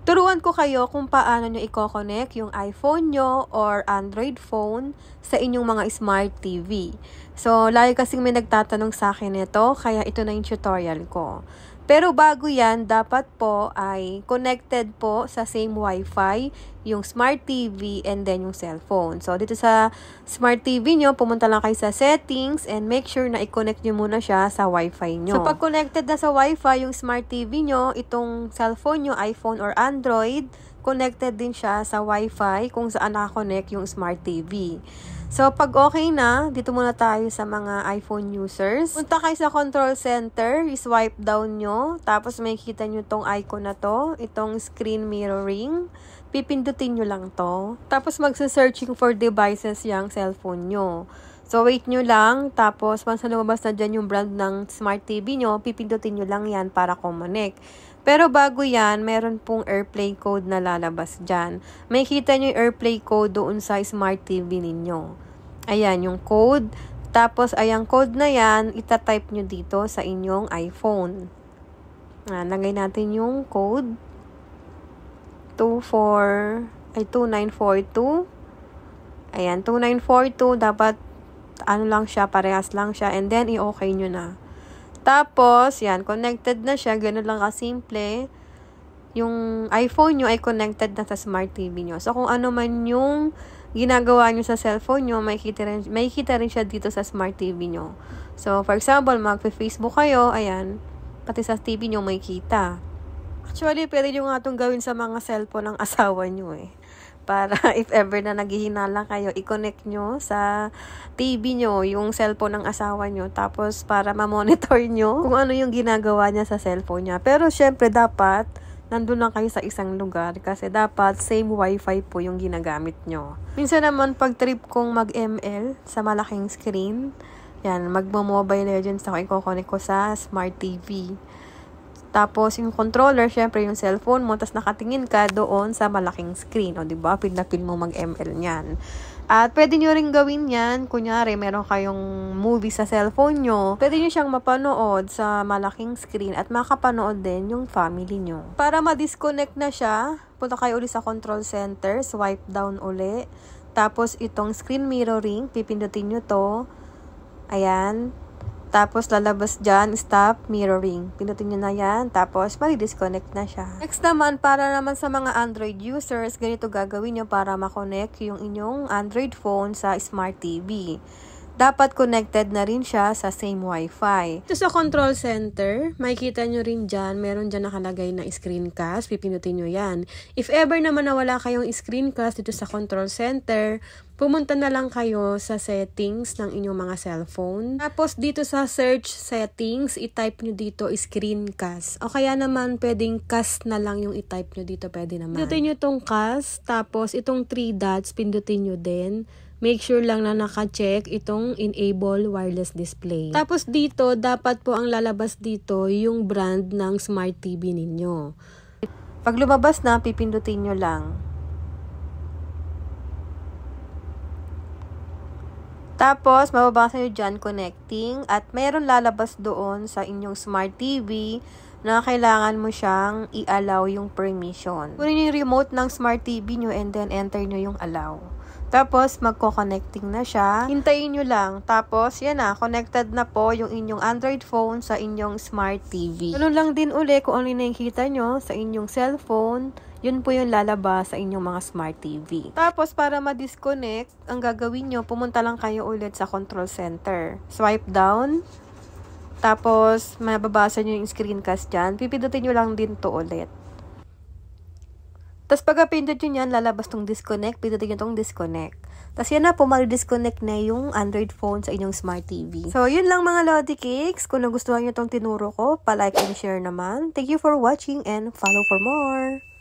Turuan ko kayo kung paano nyo i-connect yung iPhone nyo or Android phone sa inyong mga Smart TV. So, lagi kasing may nagtatanong sa akin ito, kaya ito na yung tutorial ko. Pero bago yan, dapat po ay connected po sa same Wi-Fi yung Smart TV and then yung cellphone. So, dito sa Smart TV nyo, pumunta lang kayo sa settings and make sure na i-connect nyo muna siya sa Wi-Fi nyo. So, pag connected na sa Wi-Fi yung Smart TV nyo, itong cellphone nyo, iPhone or Android, connected din siya sa Wi-Fi kung saan nakakonect yung Smart TV. So, pag okay na, dito muna tayo sa mga iPhone users. Punta kayo sa control center, swipe down nyo, tapos makikita nyo tong icon na to, itong screen mirroring. Pipindutin nyo lang to. Tapos magsa-searching for devices yung cellphone nyo. So, wait nyo lang, tapos once na lumabas na dyan yung brand ng Smart TV nyo, pipindutin nyo lang yan para connect. Pero bago yan, meron pong AirPlay code na lalabas dyan. May kita nyo yung AirPlay code doon sa Smart TV ninyo. Ayan, yung code. Tapos, ayang code na yan, itatype nyo dito sa inyong iPhone. Lagay natin yung code. 2942. Ayan, 2942. Dapat, ano lang siya, parehas lang siya. And then, i-okay nyo na. Tapos, yan, connected na siya. Ganun lang kasimple. Yung iPhone nyo ay connected na sa Smart TV nyo. So, kung ano man yung ginagawa nyo sa cellphone nyo, may kita rin siya dito sa Smart TV nyo. So, for example, mag-Facebook kayo, ayan, pati sa TV nyo may kita. Actually, pwede nyo nga itong gawin sa mga cellphone ng asawa nyo eh. Para if ever na naghihinala kayo, i-connect nyo sa TV nyo yung cellphone ng asawa nyo. Tapos, para ma-monitor nyo kung ano yung ginagawa niya sa cellphone niya. Pero, syempre, dapat nandun lang kayo sa isang lugar. Kasi dapat same wifi po yung ginagamit nyo. Minsan naman, pag trip kong mag-ML sa malaking screen, yan, magmo-Mobile Legends ako, i-connect ko sa Smart TV. Tapos, yung controller, syempre, yung cellphone mo, tapos nakatingin ka doon sa malaking screen. O, diba? Pil na pil mo mag-ML niyan. At, pwede nyo rin gawin yan. Kunyari, meron kayong movie sa cellphone nyo. Pwede nyo siyang mapanood sa malaking screen at makapanood din yung family nyo. Para ma-disconnect na siya, punta kayo ulit sa control center, swipe down uli. Tapos, itong screen mirroring, pipindutin nyo to. Ayan. Tapos, lalabas dyan, stop mirroring. Pindutin nyo na yan. Tapos, mali-disconnect na siya. Next naman, para naman sa mga Android users, ganito gagawin nyo para makonect yung inyong Android phone sa Smart TV. Dapat connected na rin siya sa same Wi-Fi. Ito sa control center, makikita nyo rin dyan, meron dyan nakalagay na screencast. Pipindutin nyo yan. If ever naman nawala kayong screencast dito sa control center, pumunta na lang kayo sa settings ng inyong mga cellphone. Tapos dito sa search settings, i-type nyo dito screencast. O kaya naman pwedeng cast na lang yung i-type nyo dito, pwede naman. Pindutin nyo itong cast, tapos itong 3 dots, pindutin nyo din. Make sure lang na naka-check itong enable wireless display. Tapos dito, dapat po ang lalabas dito yung brand ng Smart TV ninyo. Pag lumabas na, pipindutin nyo lang. Tapos, mababasa nyo dyan connecting at meron lalabas doon sa inyong Smart TV na kailangan mo siyang i-allow yung permission. Kunin yung remote ng Smart TV nyo and then enter nyo yung allow. Tapos, magko-connecting na siya. Hintayin nyo lang. Tapos, yan na. Connected na po yung inyong Android phone sa inyong Smart TV. Ganun lang din uli kung ano yung nakikita nyo sa inyong cellphone. Yun po yung lalabas sa inyong mga Smart TV. Tapos, para ma-disconnect, ang gagawin nyo, pumunta lang kayo ulit sa control center. Swipe down. Tapos, mababasa nyo yung screencast dyan. Pipindutin nyo lang din to ulit. Tapos pag pindot nyo yan, lalabas tong disconnect, pindutin nyo tong disconnect. Tapos yan na po, mag-disconnect na yung Android phone sa inyong Smart TV. So, yun lang mga Lodi Cakes. Kung nagustuhan nyo tong tinuro ko, pa-like and share naman. Thank you for watching and follow for more.